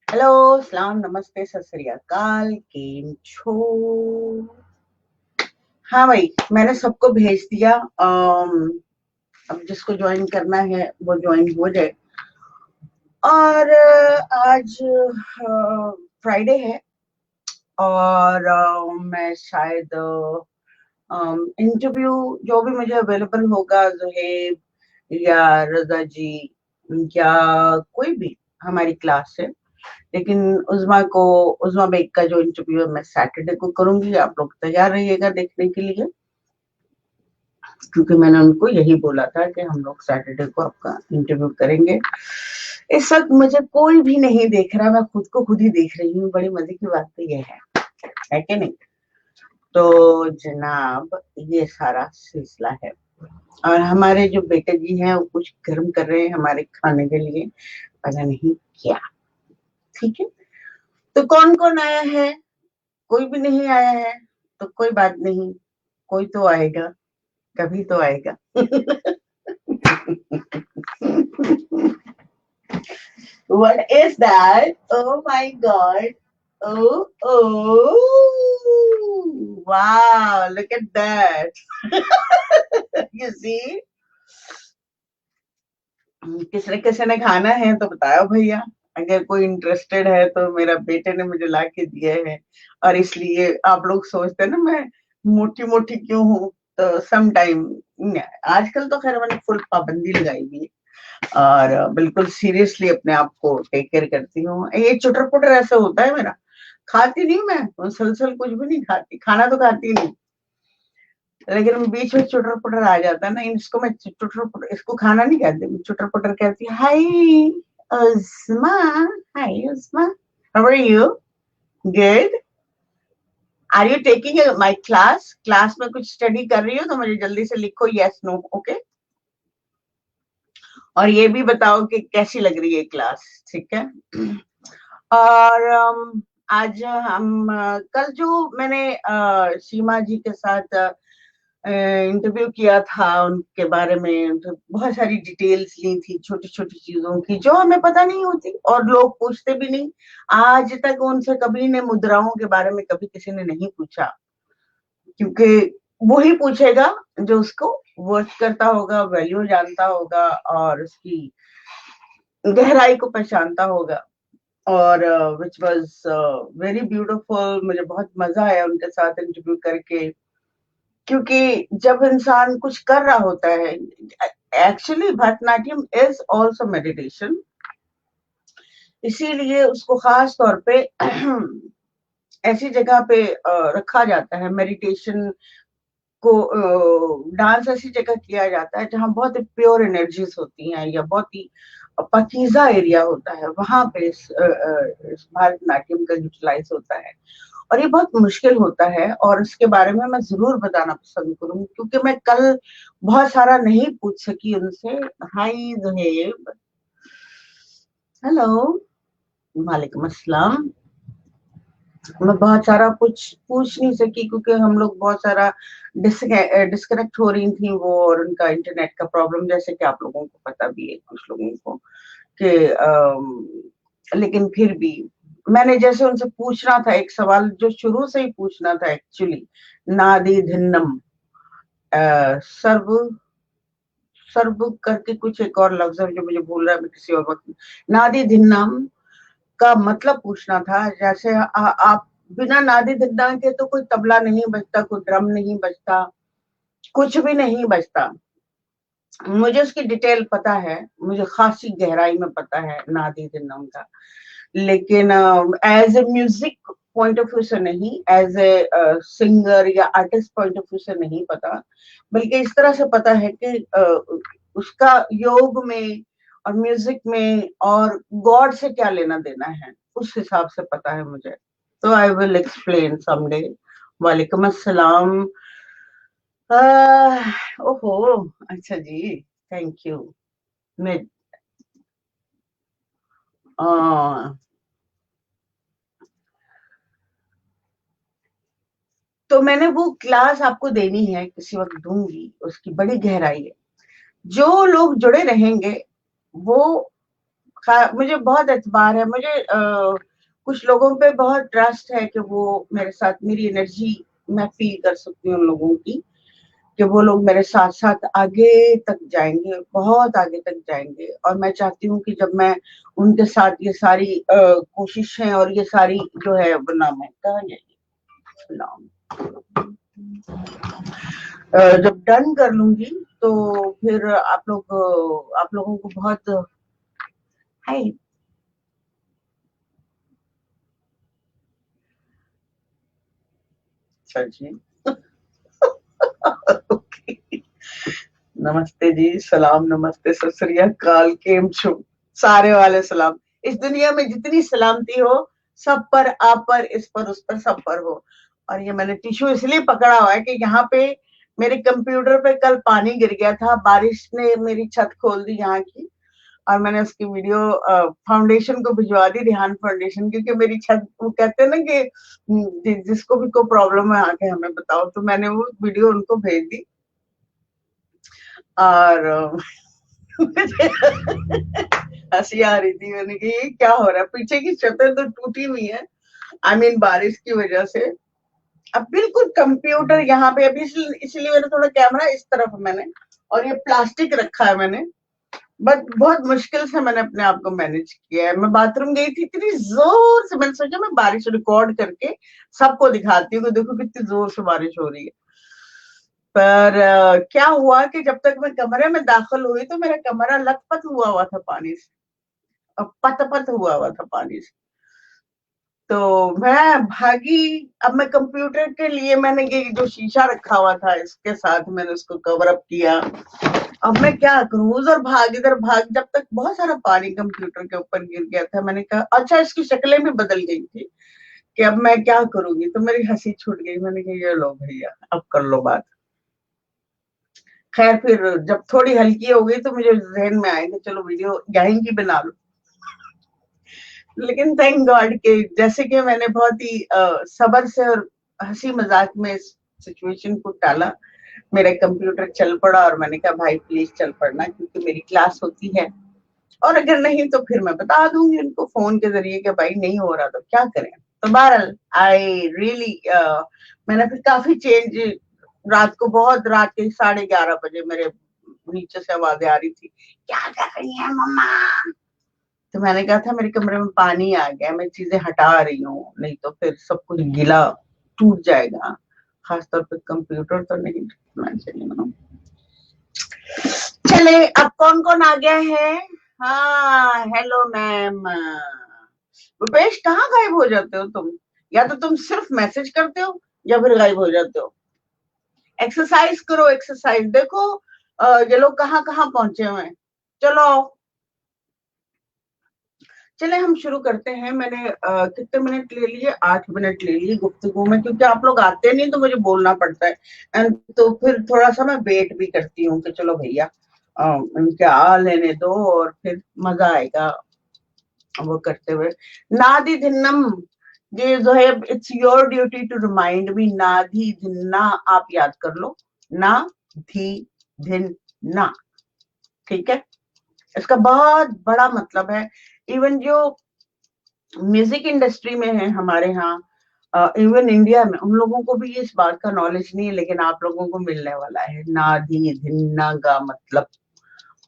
Hello, सलाम, नमस्ते, सत श्री अकाल, केम छो। हाँ भाई, मैंने सबको भेज दिया। अब जिसको ज्वाइन करना है वो ज्वाइन हो जाए। और आज फ्राइडे है और मैं शायद इंटरव्यू जो भी मुझे अवेलेबल होगा, जुहेब या रजा जी या कोई भी हमारी क्लास से, लेकिन उज़मा बेग का जो इंटरव्यू है मैं सैटरडे को करूंगी। आप लोग तैयार रहिएगा देखने के लिए, क्योंकि मैंने उनको यही बोला था कि हम लोग सैटरडे को आपका इंटरव्यू करेंगे। इस वक्त मुझे कोई भी नहीं देख रहा, मैं खुद को खुद ही देख रही हूँ। बड़ी मजे की बात तो ये है कि नहीं? तो जनाब, ये सारा सिलसिला है। और हमारे जो बेटे जी हैं वो कुछ गर्म कर रहे हैं हमारे खाने के लिए, पता नहीं क्या। ठीक है, तो कौन कौन आया है? कोई भी नहीं आया है तो कोई बात नहीं, कोई तो आएगा, कभी तो आएगा। What is that? Oh my God. Oh, oh. Wow, look at that. You see? किसने ने खाना है तो बताओ भैया। अगर कोई इंटरेस्टेड है तो मेरा बेटे ने मुझे ला के दिया है। और इसलिए आप लोग सोचते हैं ना मैं मोटी मोटी क्यों हूँ, तो सम टाइम आजकल तो खैर मैंने फुल पाबंदी लगाई हुई है और बिल्कुल सीरियसली अपने आप को टेक केयर करती हूँ। ये चुटर पुटर ऐसा होता है मेरा। खाती नहीं मैं मुसलसल, कुछ भी नहीं खाती, खाना तो खाती नहीं, लेकिन बीच में चुटर पुटर आ जाता है ना। इसको मैं चुटर पुटर, इसको खाना नहीं कहती, चुटर पुटर कहती। Hi Usma, hi Usma, how are you? Good. Are you taking my class? Class में कुछ स्टडी कर रही हो तो मुझे जल्दी से लिखो यस नो, ओके। और ये भी बताओ कि कैसी लग रही है क्लास, ठीक है। और आज हम कल जो मैंने सीमा जी के साथ इंटरव्यू किया था उनके बारे में, तो बहुत सारी डिटेल्स ली थी छोटी छोटी चीजों की जो हमें पता नहीं होती और लोग पूछते भी नहीं। आज तक उनसे कभी ने मुद्राओं के बारे में कभी किसी ने नहीं पूछा, क्योंकि वो ही पूछेगा जो उसको वर्क करता होगा, वैल्यू जानता होगा और उसकी गहराई को पहचानता होगा। और विच वाज वेरी ब्यूटीफुल। मुझे बहुत मजा आया उनके साथ इंटरव्यू करके, क्योंकि जब इंसान कुछ कर रहा होता है, actually Bharatanatyam is also meditation, इसीलिए उसको खास तौर पे ऐसी जगह पे रखा जाता है। मेडिटेशन को डांस ऐसी जगह किया जाता है जहाँ बहुत ही प्योर एनर्जीज होती हैं या बहुत ही पकीजा एरिया होता है, वहां पे इस भरतनाट्यम का यूटिलाइज होता है। और ये बहुत मुश्किल होता है और इसके बारे में मैं जरूर बताना पसंद करूंगी, क्योंकि मैं कल बहुत सारा नहीं पूछ सकी उनसे। हाय जुहेब, हेलो, वालेकुम अस्सलाम। मैं बहुत सारा कुछ पूछ नहीं सकी क्योंकि हम लोग बहुत सारा डिस्कनेक्ट हो रही थी वो, और उनका इंटरनेट का प्रॉब्लम, जैसे कि आप लोगों को पता भी है कुछ लोगों को कि लेकिन फिर भी मैंने जैसे उनसे पूछना था एक सवाल जो शुरू से ही पूछना था एक्चुअली, नादी धिन्नम, सर्व सर्व करके कुछ एक और लफ्ज है जो मुझे भूल रहा है, मैं किसी और वक्त। नादी धिन्नम का मतलब पूछना था। जैसे आप बिना नादी धिन्ना के तो कोई तबला नहीं बजता, कोई ड्रम नहीं बजता, कुछ भी नहीं बजता। मुझे उसकी डिटेल पता है, मुझे खासी गहराई में पता है नादी धिन्नम का, लेकिन as a music point of view से नहीं, एज ए सिंगर या आर्टिस्ट पॉइंट ऑफ व्यू से नहीं पता, बल्कि इस तरह से पता है कि उसका योग में और म्यूजिक में और गॉड से क्या लेना देना है, उस हिसाब से पता है मुझे। तो आई विल एक्सप्लेन समडे। वालेकुम अस्सलाम। ओहो, अच्छा जी, थैंक यू। मैं तो मैंने वो क्लास आपको देनी है, किसी वक्त दूंगी, उसकी बड़ी गहराई है। जो लोग जुड़े रहेंगे वो मुझे बहुत एतबार है, मुझे कुछ लोगों पे बहुत ट्रस्ट है कि वो मेरे साथ, मेरी एनर्जी मैं फील कर सकती हूँ उन लोगों की, कि वो लोग मेरे साथ साथ आगे तक जाएंगे, बहुत आगे तक जाएंगे। और मैं चाहती हूँ कि जब मैं उनके साथ ये सारी कोशिशें और ये सारी जो है वो नाम है कहा नाम जब डन कर लूंगी तो फिर आप लोगों को बहुत हाय जी नमस्ते जी, सलाम, नमस्ते, सत श्री अकाल, केम छो, सारे वाले सलाम। इस दुनिया में जितनी सलामती हो सब पर, आप पर, इस पर, उस पर, सब पर हो। और ये मैंने टिश्यू इसलिए पकड़ा हुआ है कि यहाँ पे मेरे कंप्यूटर पे कल पानी गिर गया था, बारिश ने मेरी छत खोल दी यहाँ की, और मैंने उसकी वीडियो फाउंडेशन को भिजवा दी, ध्यान फाउंडेशन, क्योंकि मेरी छत, वो कहते हैं ना कि जिसको भी कोई प्रॉब्लम है आके हमें बताओ, तो मैंने वो वीडियो उनको भेज दी। और मुझे हंसी आ रही थी, मैंने कहा ये क्या हो रहा है, पीछे की छतें तो टूटी हुई है, आई मीन बारिश की वजह से। अब बिल्कुल कंप्यूटर यहाँ पे, अभी इसलिए मैंने थोड़ा कैमरा इस तरफ मैंने, और ये प्लास्टिक रखा है मैंने, बट बहुत मुश्किल से मैंने अपने आप को मैनेज किया है। मैं बाथरूम गई थी इतनी जोर से, मैंने सोचा मैं बारिश रिकॉर्ड करके सबको दिखाती हूँ कि देखो कितनी जोर से बारिश हो रही है। पर क्या हुआ कि जब तक मैं कमरे में दाखिल हुई तो मेरा कमरा लथपथ हुआ हुआ था पानी से, और पत-पत हुआ था पानी से। तो मैं भागी। अब मैं कंप्यूटर के लिए मैंने ये जो शीशा रखा हुआ था इसके साथ मैंने उसको कवर अप किया। अब मैं क्या करूं, उधर भाग इधर भाग, जब तक बहुत सारा पानी कंप्यूटर के ऊपर गिर गया था। मैंने कहा अच्छा, इसकी शक्लें भी बदल गई थी कि अब मैं क्या करूंगी, तो मेरी हंसी छूट गई। मैंने कहा ये लो भैया, अब कर लो बात। खैर फिर जब थोड़ी हल्की हो गई तो मुझे जहन में आया कि चलो वीडियो यहीं की बना लो। लेकिन थैंक गॉड कि जैसे कि मैंने बहुत ही सब्र से और हंसी मजाक में इस सिचुएशन को टाला, मेरा कंप्यूटर चल पड़ा, और मैंने कहा भाई प्लीज चल पड़ना, क्योंकि मेरी क्लास होती है, और अगर नहीं तो फिर मैं बता दूंगी उनको फोन के जरिए कि भाई नहीं हो रहा तो क्या करें। तो बहरहाल आई रियली मैंने फिर काफी चेंज, रात को बहुत, रात के 11:30 बजे मेरे नीचे से आवाजें आ रही थी, क्या कर रही है मम्मा। तो मैंने कहा था मेरे कमरे में पानी आ गया, मैं चीजें हटा रही हूँ, नहीं तो फिर सब कुछ गीला टूट जाएगा, खासतौर पे कंप्यूटर तो नहीं टूटना चाहिए। चले, अब कौन कौन आ गया है। हाँ हेलो मैम। रुपेश कहाँ गायब हो जाते हो तुम, या तो तुम सिर्फ मैसेज करते हो या फिर गायब हो जाते हो। एक्सरसाइज करो, एक्सरसाइज देखो ये लोग कहाँ कहाँ पहुंचे हुए हैं। चलो चले हम शुरू करते हैं। मैंने कितने मिनट ले लिए, 8 मिनट ले लिए गुफ्तगू में, क्योंकि आप लोग आते नहीं तो मुझे बोलना पड़ता है, एंड तो फिर थोड़ा सा मैं वेट भी करती हूँ कि चलो भैया इनके आ लेने दो, और फिर मजा आएगा वो करते हुए। नादी धिन्नम, ये जो है it's your duty to remind me, नाधी धिन्ना आप याद कर लो, ना धी धिन ना, ठीक है। इसका बहुत बड़ा मतलब है। इवन जो म्यूजिक इंडस्ट्री में है हमारे यहाँ, इवन इंडिया में, उन लोगों को भी इस बात का नॉलेज नहीं है, लेकिन आप लोगों को मिलने वाला है। नाधी धिन्ना का मतलब,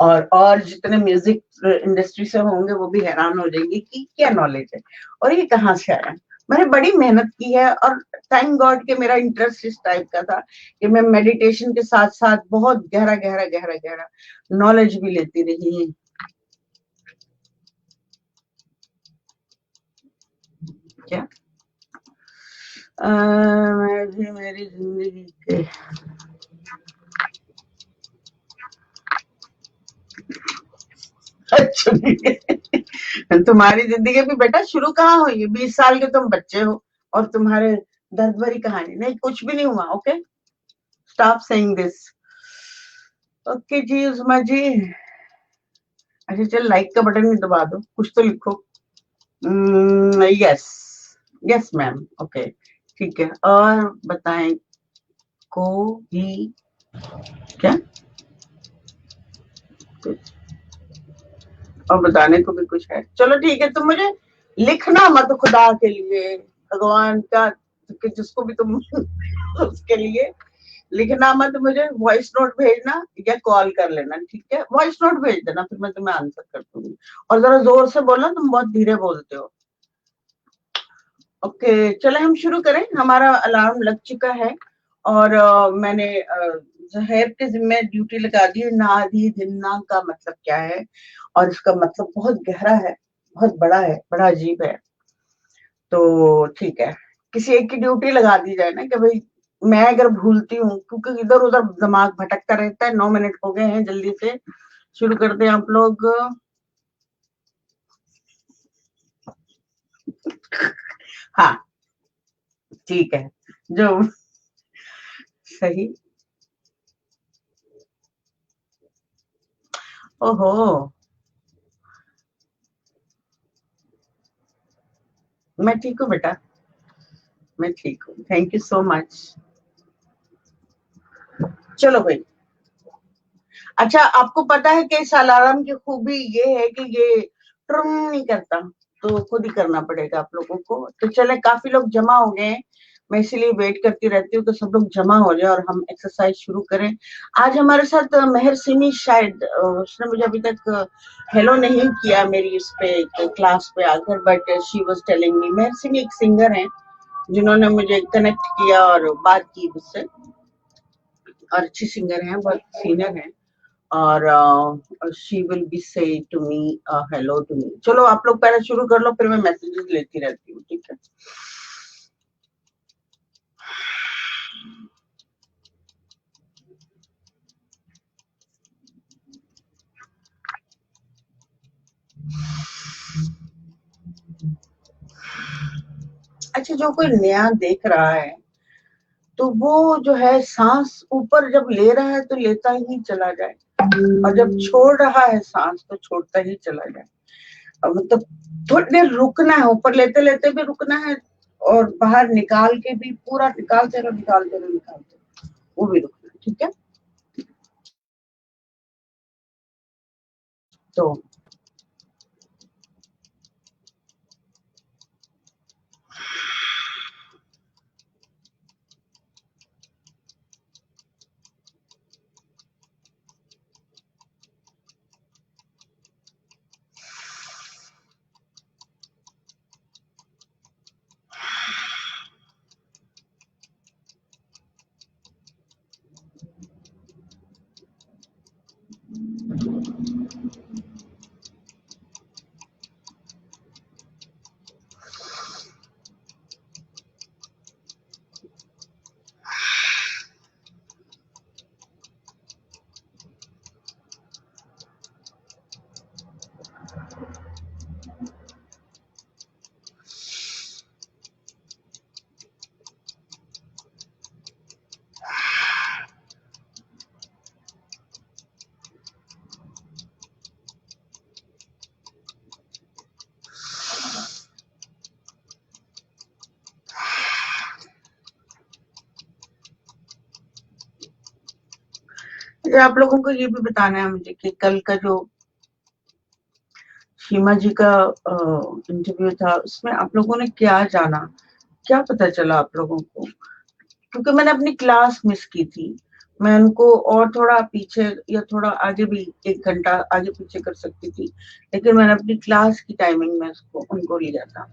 और जितने म्यूजिक इंडस्ट्री से होंगे वो भी हैरान हो जाएंगे कि क्या नॉलेज है और ये कहाँ से आया। मैंने बड़ी मेहनत की है, और थैंक गॉड कि मेरा इंटरेस्ट इस टाइप का था कि मैं मेडिटेशन के साथ साथ बहुत गहरा गहरा गहरा गहरा नॉलेज भी लेती रही। क्या मैं भी मेरी जिंदगी के अच्छा तुम्हारी जिंदगी भी बेटा शुरू कहाँ हुई है, 20 साल के तुम बच्चे हो, और तुम्हारे दर्द भरी कहानी नहीं, कुछ भी नहीं हुआ। Okay, stop saying this. Okay ji Usma ji. अच्छा चल, लाइक का बटन भी दबा दो, कुछ तो लिखो। यस, यस मैम, ओके ठीक है। और बताएं को ही क्या, और बताने को भी कुछ है। चलो ठीक है, तुम मुझे लिखना मत खुदा के लिए, भगवान का कि जिसको भी तुम उसके लिए लिखना मत, मुझे वॉइस नोट भेजना या कॉल कर लेना, ठीक है? वॉइस नोट भेज देना, फिर मैं तुम्हें आंसर कर दूंगी। और जरा जोर से बोलना, तुम बहुत धीरे बोलते हो। ओके, चले हम शुरू करें। हमारा अलार्म लग चुका है और मैंने जहर के जिम्मे ड्यूटी लगा दी है। नादी दिन्ना का मतलब क्या है, और इसका मतलब बहुत गहरा है, बहुत बड़ा है, बड़ा अजीब है। तो ठीक है, किसी एक की ड्यूटी लगा दी जाए ना कि भाई मैं अगर भूलती हूँ, क्योंकि इधर उधर दिमाग भटकता रहता है। 9 मिनट हो गए हैं, जल्दी से शुरू कर दें आप लोग। हाँ ठीक है, जो सही। ओहो, मैं ठीक हूँ बेटा, मैं ठीक हूँ, थैंक यू सो मच। चलो भाई, अच्छा आपको पता है कि इस अलार्म की खूबी ये है कि ये ट्रुंग नहीं करता, तो खुद ही करना पड़ेगा आप लोगों को। तो चले, काफी लोग जमा हो गए हैं, मैं इसीलिए वेट करती रहती हूँ कि सब लोग जमा हो जाए और हम एक्सरसाइज शुरू करें। आज हमारे साथ मेहर सिमी, शायद उसने मुझे अभी तक हेलो नहीं किया मेरी इस पे क्लास पे आकर, but she was telling me. Mehar Simi एक सिंगर है जिन्होंने मुझे कनेक्ट किया और बात की मुझसे, और अच्छी सिंगर है, बहुत सीनियर है। और she will be say to me hello to me. चलो आप लोग पहले शुरू कर लो, फिर मैं मैसेजेस लेती रहती हूँ, ठीक है? अच्छा, जो कोई नया देख रहा है तो वो जो है सांस ऊपर जब ले रहा है तो लेता ही चला जाए, और जब छोड़ रहा है सांस तो छोड़ता ही चला जाए। अब मतलब थोड़ी देर रुकना है, ऊपर लेते लेते भी रुकना है, और बाहर निकाल के भी पूरा निकालते रहो, निकालते रहो, निकालते रहो, वो भी रुकना है, ठीक है? तो आप लोगों को ये भी बताना है मुझे कि कल का जो सीमा जी का इंटरव्यू था, उसमें आप लोगों ने क्या जाना, क्या पता चला आप लोगों को? क्योंकि मैंने अपनी क्लास मिस की थी। मैं उनको और थोड़ा पीछे या थोड़ा आगे भी 1 घंटा आगे पीछे कर सकती थी, लेकिन मैंने अपनी क्लास की टाइमिंग में उसको उनको लिया था,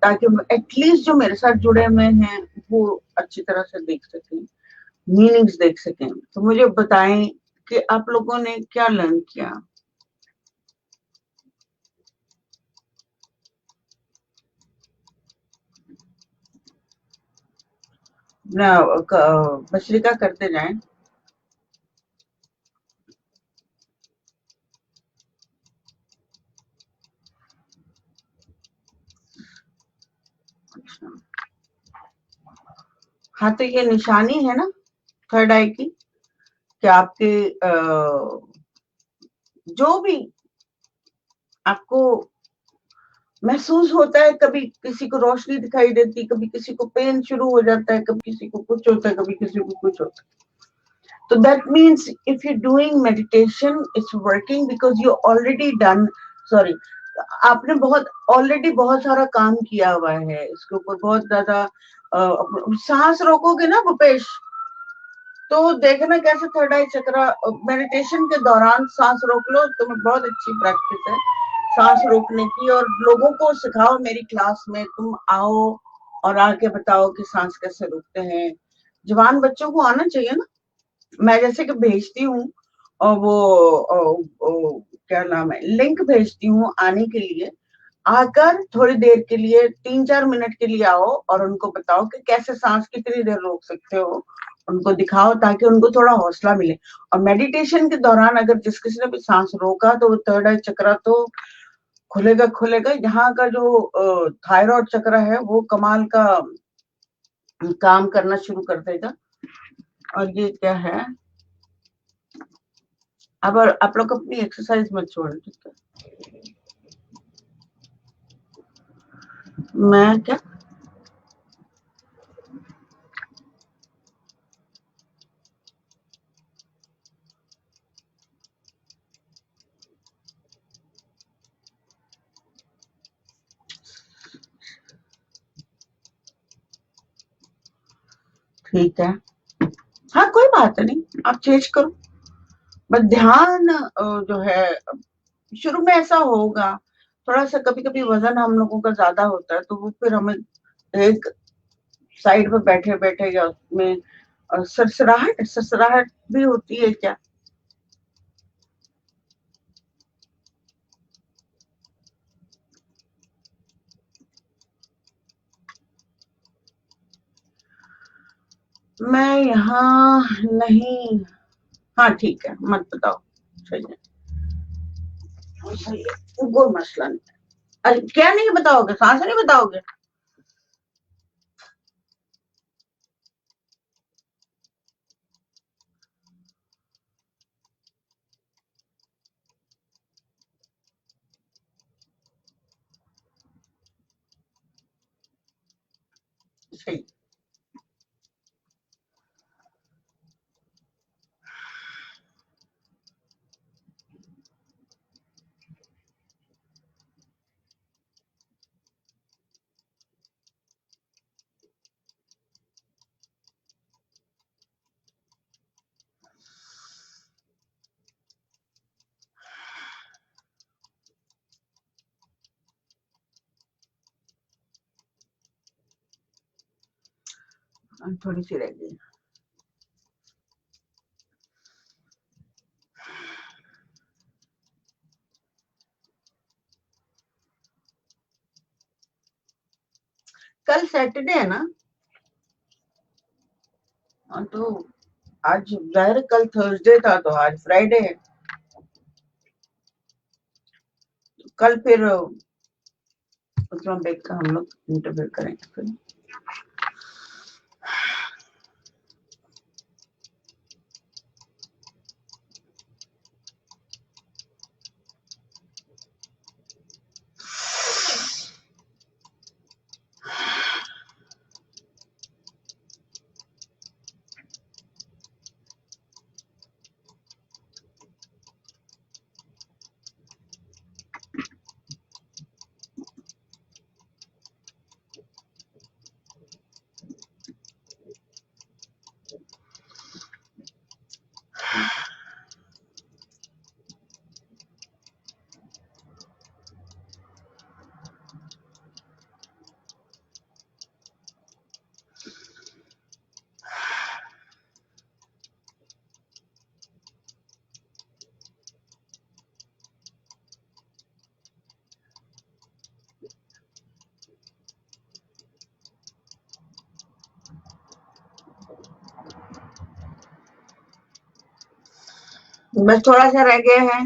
ताकि एटलीस्ट जो मेरे साथ जुड़े हुए हैं वो अच्छी तरह से देख सकें, मीनिंग्स देख सकें। तो मुझे बताएं कि आप लोगों ने क्या लर्न किया। ना बशरिका करते जाएं। अच्छा, हाँ तो ये निशानी है ना थर्ड आई की, कि आपके जो भी आपको महसूस होता है, कभी किसी को रोशनी दिखाई देती, कभी किसी को पेन शुरू हो जाता है, कभी किसी को कुछ होता है, कभी किसी को कुछ होता है। So that means if you're doing meditation, it's working because you already done sorry, आपने बहुत ऑलरेडी बहुत सारा काम किया हुआ है इसके ऊपर, बहुत ज्यादा सांस रोकोगे ना भूपेश, तो देखना कैसे थर्ड आई चक्र, मेडिटेशन के दौरान सांस रोक लो, तुम्हें बहुत अच्छी प्रैक्टिस है सांस रोकने की, और लोगों को सिखाओ, मेरी क्लास में तुम आओ और आके बताओ कि सांस कैसे रोकते हैं। जवान बच्चों को आना चाहिए ना, मैं जैसे कि भेजती हूँ और वो क्या नाम है, लिंक भेजती हूँ आने के लिए, आकर थोड़ी देर के लिए 3-4 मिनट के लिए आओ और उनको बताओ कि कैसे सांस कितनी देर रोक सकते हो, उनको दिखाओ ताकि उनको थोड़ा हौसला मिले। और मेडिटेशन के दौरान अगर जिस किसी ने भी सांस रोका तो वो थर्ड आई चक्र तो खुलेगा खुलेगा। यहाँ का जो थायराइड चक्र है वो कमाल का काम करना शुरू कर देगा। और ये क्या है, अब आप लोग अपनी एक्सरसाइज मत छोड़, ठीक है? मैं क्या, ठीक है, हाँ कोई बात नहीं, आप चेंज करो, बस ध्यान जो है शुरू में ऐसा होगा, थोड़ा सा कभी कभी वजन हम लोगों का ज्यादा होता है तो वो फिर हमें एक साइड पे बैठे बैठे या उसमें सरसराहट सरसराहट भी होती है क्या? मैं यहाँ नहीं, हाँ ठीक है, मत बताओ, सही है, सही है, कोई मसला नहीं। अरे क्या नहीं बताओगे, सांस नहीं बताओगे? सही। थोड़ी सी रह गई। कल सैटरडे है ना? हाँ, तो आज जाहिर है, कल थर्सडे था तो आज फ्राइडे है, तो कल फिर उसमें देख कर हम लोग इंटरव्यू करेंगे फिर। बस थोड़ा सा रह गया है।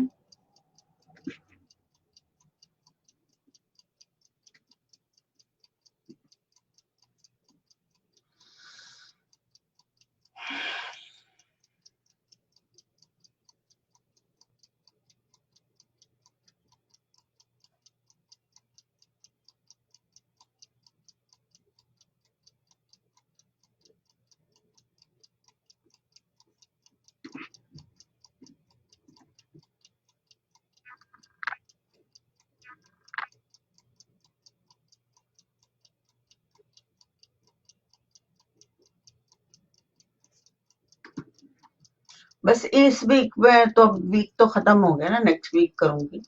बस इस वीक में तो, वीक तो खत्म हो गया ना, नेक्स्ट वीक करूंगी।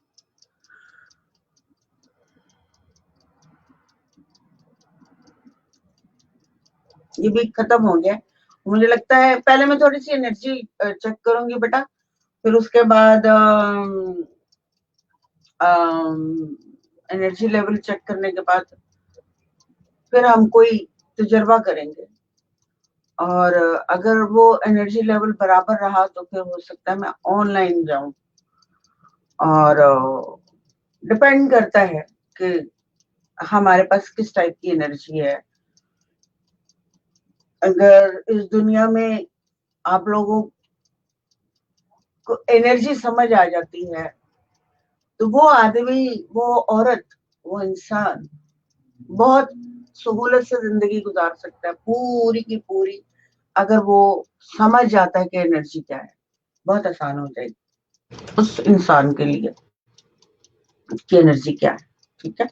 ये वीक खत्म हो गया। मुझे लगता है पहले मैं थोड़ी सी एनर्जी चेक करूंगी बेटा, फिर उसके बाद एनर्जी लेवल चेक करने के बाद फिर हम कोई तजर्बा करेंगे। और अगर वो एनर्जी लेवल बराबर रहा तो फिर हो सकता है मैं ऑनलाइन जाऊं। और डिपेंड करता है कि हमारे पास किस टाइप की एनर्जी है। अगर इस दुनिया में आप लोगों को एनर्जी समझ आ जाती है तो वो आदमी, वो औरत, वो इंसान बहुत सहूलत से जिंदगी गुजार सकता है पूरी की पूरी। अगर वो समझ जाता है कि एनर्जी क्या है, बहुत आसान हो जाएगी उस इंसान के लिए कि एनर्जी क्या है। ठीक है।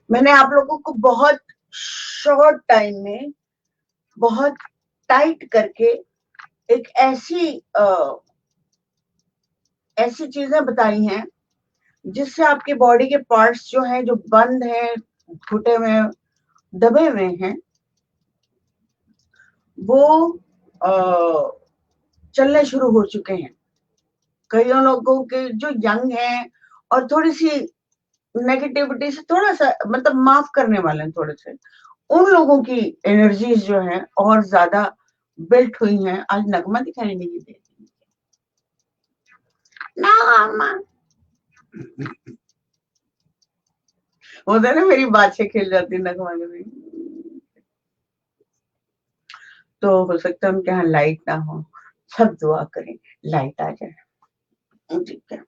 मैंने आप लोगों को बहुत शॉर्ट टाइम में बहुत टाइट करके एक ऐसी चीजें बताई हैं जिससे आपकी बॉडी के पार्ट्स जो हैं, जो बंद हैं, घुटे हुए, दबे हुए हैं, वो चलने शुरू हो चुके हैं। कई लोगों के जो यंग हैं और थोड़ी सी नेगेटिविटी से थोड़ा सा मतलब माफ करने वाले हैं थोड़े से, उन लोगों की एनर्जीज जो हैं और ज्यादा बिल्ट हुई हैं। आज नगमा दिखाई नहीं देती ना, होता है ना, मेरी बातें खिल जाती नगमा के भी। तो हो सकता है उनके यहाँ लाइट ना हो, सब दुआ करें लाइट आ जाए। ठीक है।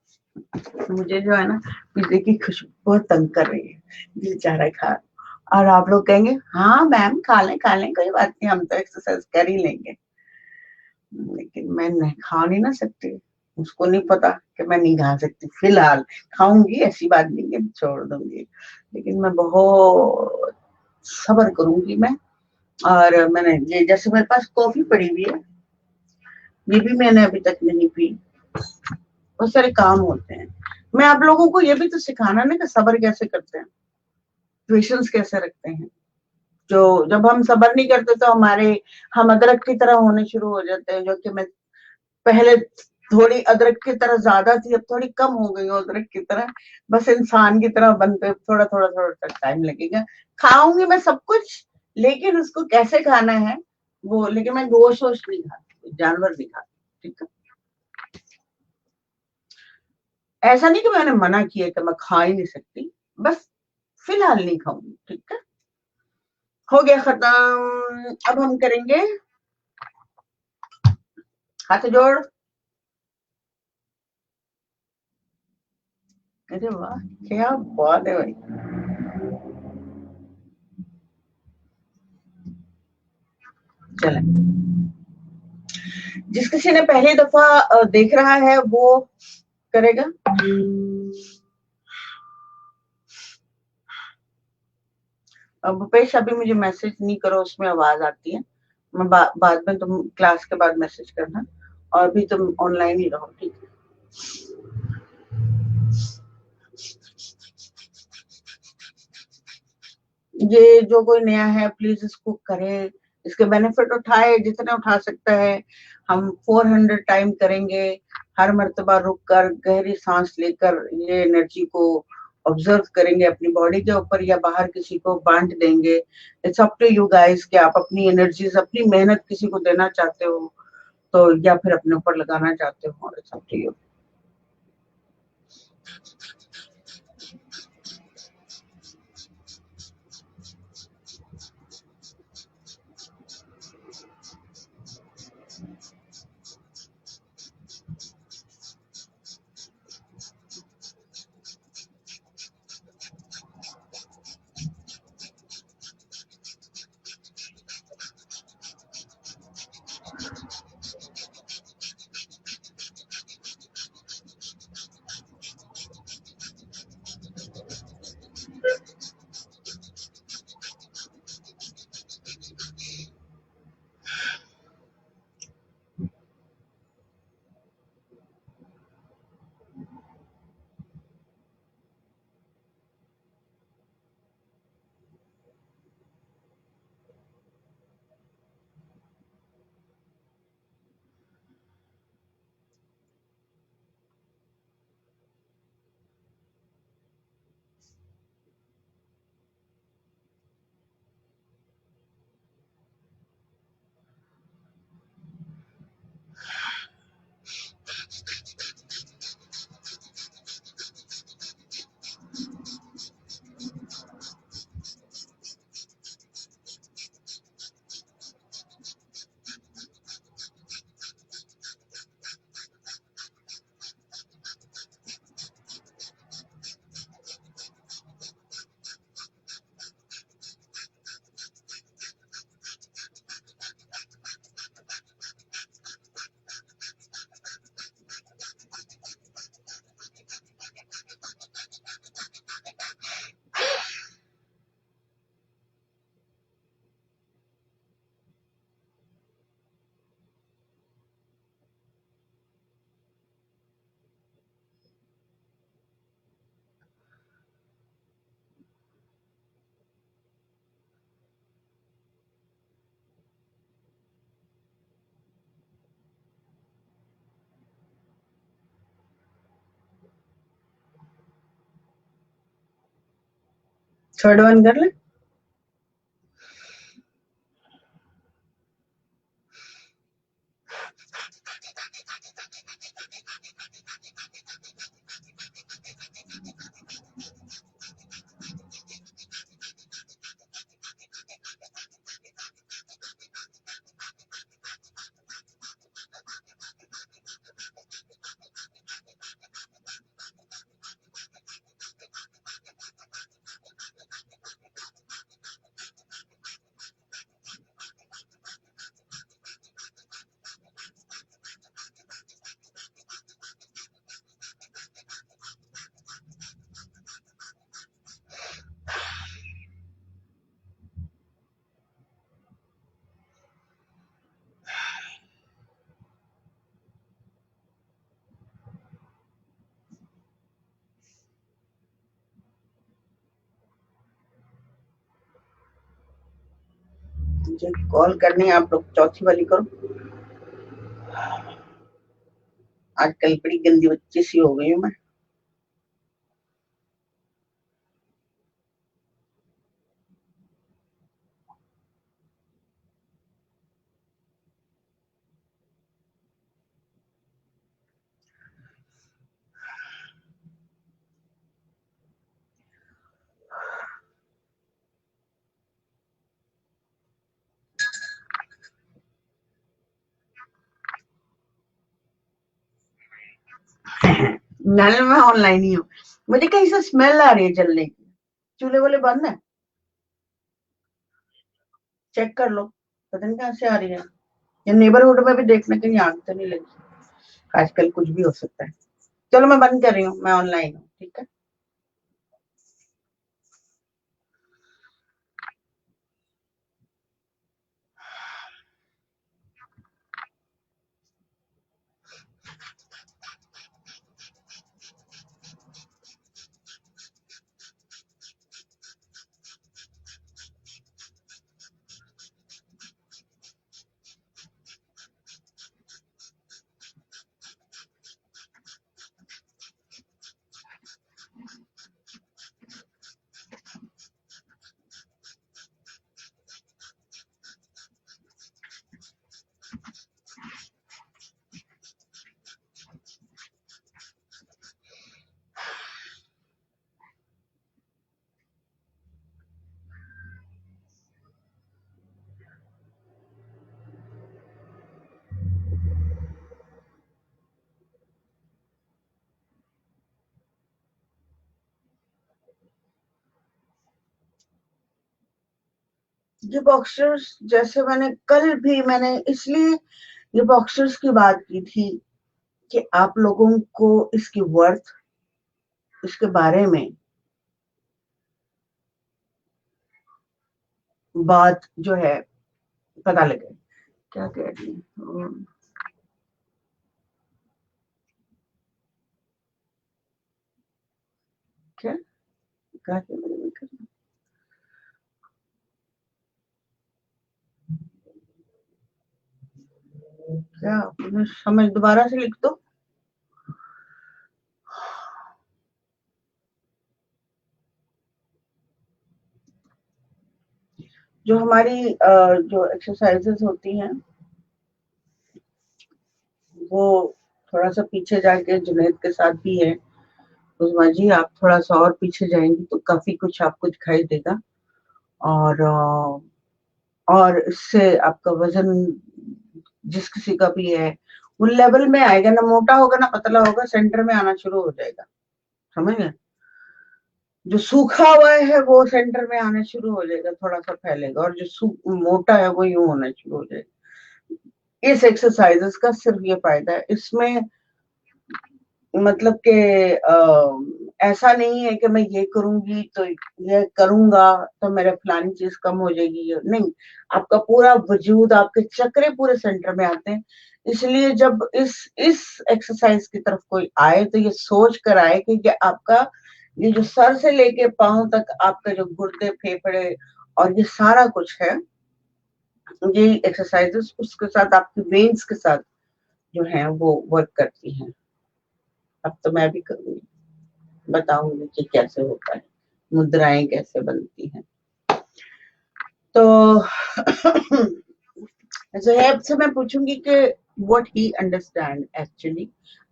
मुझे जो है ना पिज्जे की खुशबू बहुत तंग कर रही है, दिल चाह रहा है खा। और आप लोग कहेंगे हाँ मैम खा लें कोई बात नहीं, हम तो एक्सरसाइज कर ही लेंगे। लेकिन मैं नहीं खा नहीं ना सकती। उसको नहीं पता कि मैं नहीं खा सकती फिलहाल। खाऊंगी ऐसी बात नहीं है, छोड़ दूंगी, लेकिन मैं बहुत सब्र करूंगी मैं। और मैंने ये जैसे मेरे पास कॉफी पड़ी हुई है, ये भी मैंने अभी तक नहीं पी। बहुत सारे काम होते हैं। मैं आप लोगों को ये भी तो सिखाना ना कि सब्र कैसे करते हैं, पेशेंस कैसे रखते हैं। जो जब हम सब्र नहीं करते तो हम अदरक की तरह होने शुरू हो जाते हैं, जो कि मैं पहले थोड़ी अदरक की तरह ज्यादा थी, अब थोड़ी कम हो गई हूँ अदरक की तरह। बस इंसान की तरह बनते थोड़ा थोड़ा थोड़ा तक टाइम लगेगा। खाऊंगी मैं सब कुछ, लेकिन उसको कैसे खाना है वो, लेकिन मैं गोश्त वोश्त नहीं खाती, जानवर नहीं खाती। ठीक है। ऐसा नहीं कि मैंने मना किया कि मैं खा ही नहीं सकती, बस फिलहाल नहीं खाऊंगी। ठीक है। हो गया खत्म। अब हम करेंगे हाथ जोड़। अरे वाह, क्या बात है भाई। चले, जिस किसी ने पहली दफा देख रहा है वो करेगा। अब भूपेश अभी मुझे मैसेज नहीं करो, उसमें आवाज आती है। मैं बाद में, तुम क्लास के बाद मैसेज करना, और भी तुम ऑनलाइन ही रहो। ठीक है। ये जो कोई नया है प्लीज इसको करे, इसके बेनिफिट उठाए जितने उठा सकता है। हम 400 टाइम करेंगे, हर मर्तबा रुक कर गहरी सांस लेकर ये एनर्जी को ऑब्जर्व करेंगे अपनी बॉडी के ऊपर, या बाहर किसी को बांट देंगे। It's up to you guys कि आप अपनी एनर्जीज, अपनी मेहनत किसी को देना चाहते हो तो, या फिर अपने ऊपर लगाना चाहते हो। It's up to you. Third one कर ले। मुझे कॉल करनी है, आप लोग चौथी वाली करो। आजकल बड़ी गंदी बच्ची सी हो गई हूँ मैं। नल में ऑनलाइन ही हूँ। मुझे कहीं से स्मेल आ रही है जलने की। चूल्हे वाले बंद है, चेक कर लो, पता नहीं कहाँ से आ रही है। या नेबरहुड में भी देखने कहीं आग तो नहीं लगी। आजकल कुछ भी हो सकता है। चलो मैं बंद कर रही हूँ, मैं ऑनलाइन हूँ, ठीक है। ये बॉक्सर्स, जैसे मैंने इसलिए ये बॉक्सर्स की बात की थी कि आप लोगों को इसकी वर्थ, इसके बारे में बात जो है पता लगे। क्या कह रही है? क्या क्या कह रही है? क्या मुझे समझ, दोबारा से लिख दो। जो हमारी जो एक्सरसाइजेस होती हैं वो थोड़ा सा पीछे जाके जुनैद के साथ भी है। उस्मा जी आप थोड़ा सा और पीछे जाएंगी तो काफी कुछ आपको दिखाई देगा। और और इससे आपका वजन जिस किसी का भी है वो लेवल में आएगा, ना मोटा होगा ना पतला होगा, सेंटर में आना शुरू हो जाएगा। समझ गए? जो सूखा हुआ है वो सेंटर में आना शुरू हो जाएगा, थोड़ा सा फैलेगा, और जो मोटा है वो यूं होना शुरू हो जाएगा। इस एक्सरसाइजेस का सिर्फ ये फायदा है, इसमें मतलब कि ऐसा नहीं है कि मैं ये करूंगी तो ये करूंगा तो मेरे फलानी चीज कम हो जाएगी, नहीं। आपका पूरा वजूद, आपके चक्रे पूरे सेंटर में आते हैं। इसलिए जब इस एक्सरसाइज की तरफ कोई आए तो ये सोच कर आए कि आपका ये जो सर से लेके पांव तक आपका जो गुर्दे, फेफड़े और ये सारा कुछ है, ये एक्सरसाइजेस उसके साथ आपकी वेन्स के साथ जो है वो वर्क करती हैं। अब तो मैं भी करूंगी, बताऊंगी कि कैसे होता है। मुद्राएं कैसे बनती हैं। तो ज़ोहैब से मैं पूछूंगी कि what he understand actually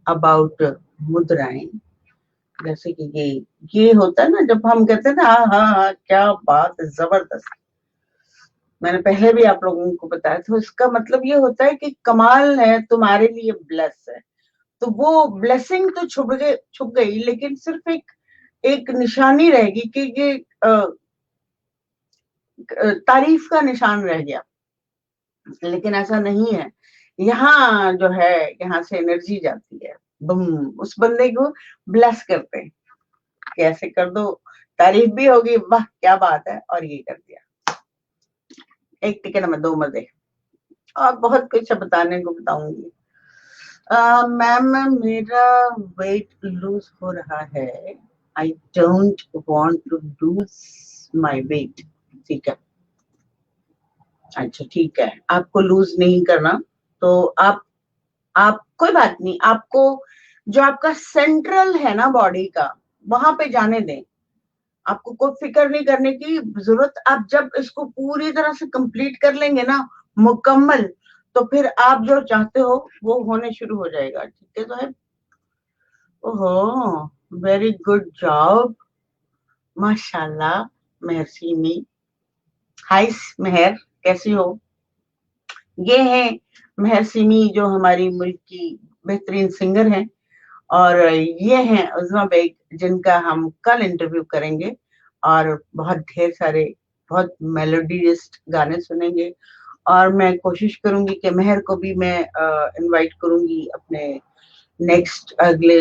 about मुद्राएं। जैसे कि ये होता है ना, जब हम कहते हैं ना हाँ हाँ हाँ क्या बात है, जबरदस्त। मैंने पहले भी आप लोगों को बताया था, इसका मतलब ये होता है कि कमाल है, तुम्हारे लिए ब्लेस है। तो वो ब्लेसिंग तो छुप गई, लेकिन सिर्फ एक निशानी रहेगी कि ये तारीफ का निशान रह गया। लेकिन ऐसा नहीं है, यहाँ जो है, यहाँ से एनर्जी जाती है, बम, उस बंदे को ब्लेस करते हैं कि ऐसे कर दो, तारीफ भी होगी, वाह क्या बात है, और ये कर दिया। एक टिकट में 2 मजे, और बहुत कुछ बताने को बताऊंगी। मैम मेरा वेट लूज हो रहा है, I don't want to lose my weight. ठीक है, अच्छा ठीक है, आपको लूज नहीं करना, तो आप कोई बात नहीं, आपको जो आपका सेंट्रल है ना बॉडी का, वहां पे जाने दें। आपको कोई फिक्र नहीं करने की जरूरत। आप जब इसको पूरी तरह से कंप्लीट कर लेंगे ना, मुकम्मल, तो फिर आप जो चाहते हो वो होने शुरू हो जाएगा। ठीक है साहब, ओहो वेरी गुड जॉब, माशाल्लाह। मेहर सिमी, हाय मेहर, कैसी हो? ये है मेहर सिमी, जो हमारी मुल्क की बेहतरीन सिंगर हैं, और ये हैं उज़मा बेग, जिनका हम कल इंटरव्यू करेंगे, और बहुत ढेर सारे बहुत मेलोडियस्ट गाने सुनेंगे। और मैं कोशिश करूंगी कि मेहर को भी मैं इनवाइट करूंगी अपने नेक्स्ट अगले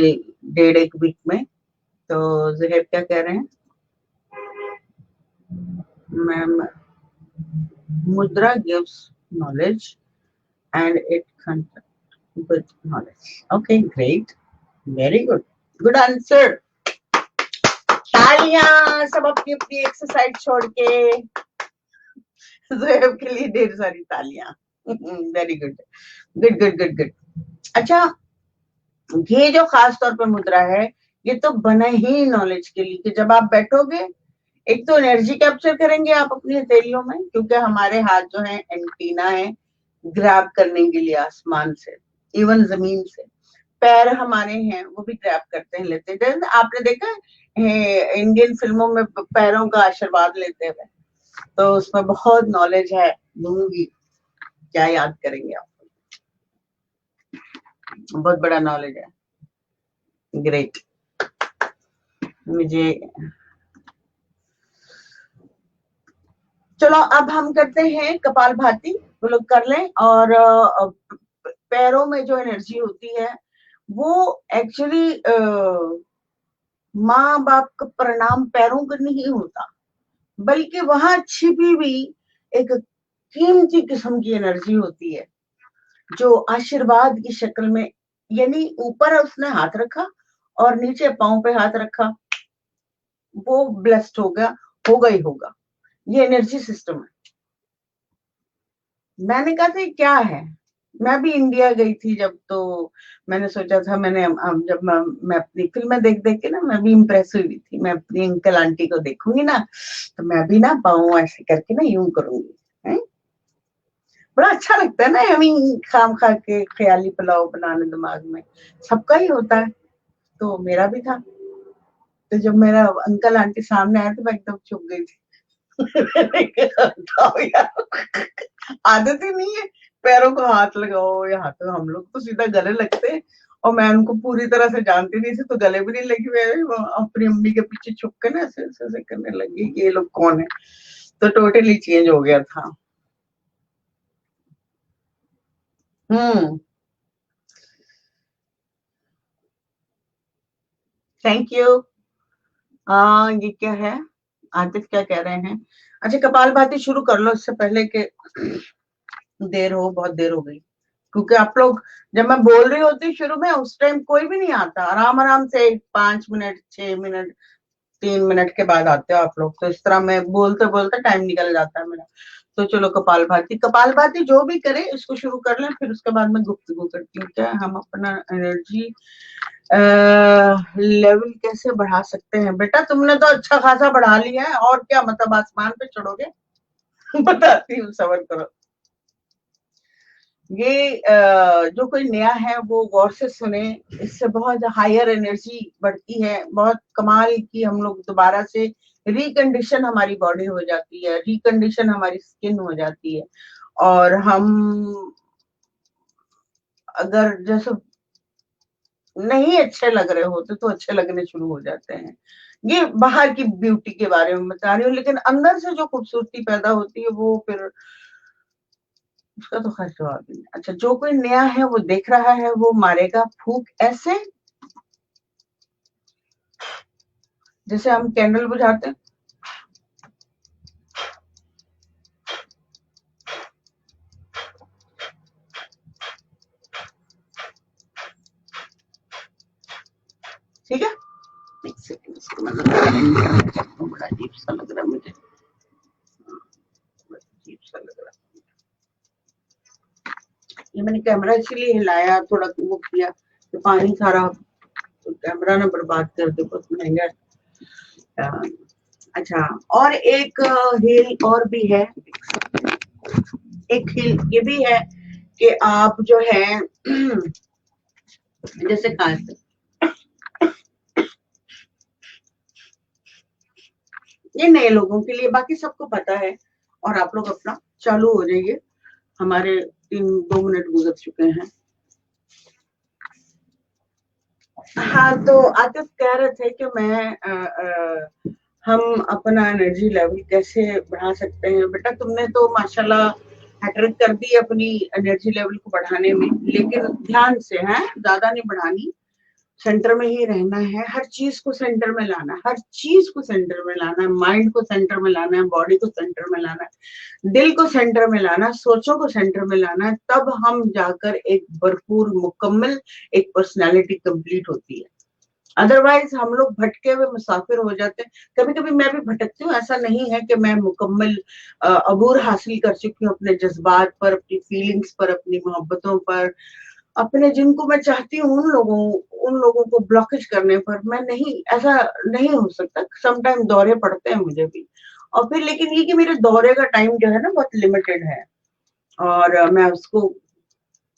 1.5 वीक में। तो ज़ुहैब क्या कह रहे हैं? मैम, मुद्रा gives knowledge and it with knowledge. Okay, great. Very good. Good answer. तालियां सब अपनी अपनी एक्सरसाइज छोड़ के ज़ोहैब के लिए ढेर सारी तालियां। Very good, good good good good. अच्छा, ये जो खास तौर पर मुद्रा है, ये तो बना ही नॉलेज के लिए, कि जब आप बैठोगे, एक तो एनर्जी कैप्चर करेंगे आप अपनी हथेलियों में, क्योंकि हमारे हाथ जो है एंटीना है ग्रैब करने के लिए आसमान से, इवन जमीन से। पैर हमारे हैं, वो भी ग्रैब करते हैं, लेते हैं। आपने देखा है इंडियन फिल्मों में पैरों का आशीर्वाद लेते हुए, तो उसमें बहुत नॉलेज है, दूंगी, क्या याद करेंगे आप, बहुत बड़ा नॉलेज है। ग्रेट। मुझे चलो अब हम करते हैं कपालभाति, वो लोग कर लें। और पैरों में जो एनर्जी होती है, वो एक्चुअली माँ बाप का प्रणाम पैरों का नहीं होता, बल्कि वहां छिपी हुई एक कीमती किस्म की एनर्जी होती है, जो आशीर्वाद की शक्ल में, यानी ऊपर उसने हाथ रखा और नीचे पांव पे हाथ रखा, वो ब्लेस्ड होगा ही होगा। ये एनर्जी सिस्टम है। मैंने कहा था क्या है, मैं भी इंडिया गई थी जब, तो मैंने सोचा था, जब मैं अपनी फिल्में देख देख के ना, मैं भी इम्प्रेस हुई थी, मैं अपनी अंकल आंटी को देखूंगी ना, तो मैं भी ना पाऊं ऐसे करके ना यूं करूंगी, है? बड़ा अच्छा लगता है ना, हमें खाम खा के ख्याली पुलाव बनाने दिमाग में, सबका ही होता है, तो मेरा भी था। तो जब मेरा अंकल आंटी सामने आया, तो मैं एकदम चुप गई थी। आदत ही नहीं है पैरों को हाथ लगाओ, या हाथ, हम लोग तो सीधा गले लगते हैं, और मैं उनको पूरी तरह से जानती नहीं थी, तो गले भी नहीं लगी। मैं अपनी अम्मी के पीछे छुप के ना ऐसे ऐसे करने लगी कि ये लोग कौन है, तो टोटली चेंज हो गया था। Thank you. ये क्या है, आतिफ क्या कह रहे हैं? अच्छा, कपालभाति शुरू कर लो, इससे पहले के देर हो, बहुत देर हो गई, क्योंकि आप लोग, जब मैं बोल रही होती शुरू में, उस टाइम कोई भी नहीं आता, आराम आराम से 5 मिनट, 6 मिनट, 3 मिनट के बाद आते हो आप लोग। तो इस तरह मैं बोलते बोलते टाइम निकल जाता है मेरा। तो चलो, कपालभाति जो भी करे इसको शुरू कर लें, फिर उसके बाद मैं गुफ्तगू करती हूँ। क्या हम अपना एनर्जी लेवल कैसे बढ़ा सकते हैं? बेटा तुमने तो अच्छा खासा बढ़ा लिया है, और क्या मतलब आसमान पे चढ़ोगे? बताती हूँ, सबर करो। ये जो कोई नया है वो गौर से सुने, इससे बहुत हायर एनर्जी बढ़ती है, बहुत कमाल की हम लोग दोबारा से रिकंडीशन हमारी बॉडी हो जाती है, रिकंडीशन हमारी स्किन हो जाती है, और हम अगर जैसे नहीं अच्छे लग रहे होते तो अच्छे लगने शुरू हो जाते हैं। ये बाहर की ब्यूटी के बारे में बता रही हूँ, लेकिन अंदर से जो खूबसूरती पैदा होती है वो फिर उसका तो खैर जवाब ही नहीं। अच्छा, जो कोई नया है वो देख रहा है, वो मारेगा फूंक ऐसे जैसे हम कैंडल बुझाते हैं। ठीक है, एक सेकंड, इसको मतलब बड़ा अजीब सा लग रहा है मुझे, अजीब सा लग रहा है। ये मैंने कैमरा इसीलिए हिलाया, थोड़ा वो किया तो पानी सारा तो कैमरा ना बर्बाद कर दे, बहुत महंगा। अच्छा, और एक हील और भी है, एक हील ये भी है कि आप जो है जैसे खांसते, ये नए लोगों के लिए, बाकी सबको पता है, और आप लोग अपना चालू हो जाइए। हमारे 2 मिनट गुजर चुके हैं। हाँ, तो आतिफ कह रहे थे कि हम अपना एनर्जी लेवल कैसे बढ़ा सकते हैं। बेटा तुमने तो माशाल्लाह हैट्रिक कर दी अपनी एनर्जी लेवल को बढ़ाने में, लेकिन ध्यान से है, ज्यादा नहीं बढ़ानी, सेंटर में ही रहना है, हर चीज को सेंटर में लाना है, हर चीज को सेंटर में लाना है, माइंड को सेंटर में लाना है, बॉडी को सेंटर में लाना है, दिल को सेंटर में लाना है, सोचों को सेंटर में लाना है, तब हम जाकर एक भरपूर मुकम्मल एक पर्सनालिटी कंप्लीट होती है। अदरवाइज हम लोग भटके हुए मुसाफिर हो जाते हैं। कभी कभी मैं भी भटकती हूँ, ऐसा नहीं है कि मैं मुकम्मल अबूर हासिल कर चुकी हूँ अपने जज्बात पर, अपनी फीलिंग्स पर, अपनी मोहब्बतों पर, अपने जिनको मैं चाहती हूँ उन लोगों को ब्लॉकेज करने पर। मैं नहीं, ऐसा नहीं हो सकता, समटाइम दौरे पड़ते हैं मुझे भी, और फिर लेकिन ये कि मेरे दौरे का टाइम जो है ना बहुत लिमिटेड है, और मैं उसको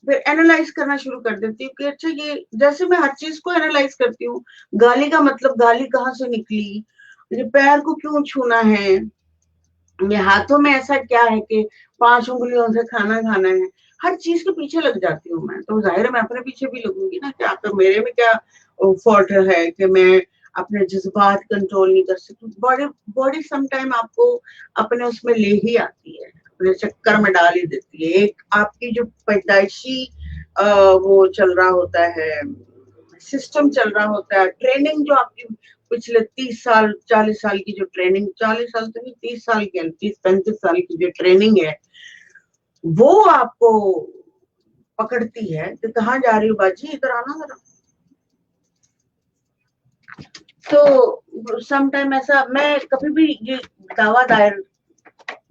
फिर एनालाइज करना शुरू कर देती हूँ कि अच्छा, ये जैसे मैं हर चीज को एनालाइज करती हूँ, गाली का मतलब गाली कहाँ से निकली, ये पैर को क्यों छूना है, ये हाथों में ऐसा क्या है कि 5 उंगलियों से खाना खाना है, हर चीज के पीछे लग जाती हूँ मैं, तो जाहिर है मैं अपने पीछे भी लगूंगी ना, कि आप मेरे में क्या फॉल्ट है कि मैं अपने जज्बात कंट्रोल नहीं कर सकती। बॉडी बॉडी समटाइम आपको अपने उसमें ले ही आती है, अपने चक्कर में डाल ही देती है। एक आपकी जो पैदाइशी वो चल रहा होता है, सिस्टम चल रहा होता है, ट्रेनिंग जो आपकी पिछले 30 साल 40 साल की जो ट्रेनिंग, 40 साल तो नहीं, 30 साल की, 30-35 साल की जो ट्रेनिंग है, वो आपको पकड़ती है कि कहाँ जा रही हो बाजी, इधर आना जरा। तो समटाइम ऐसा मैं कभी भी ये दावा दायर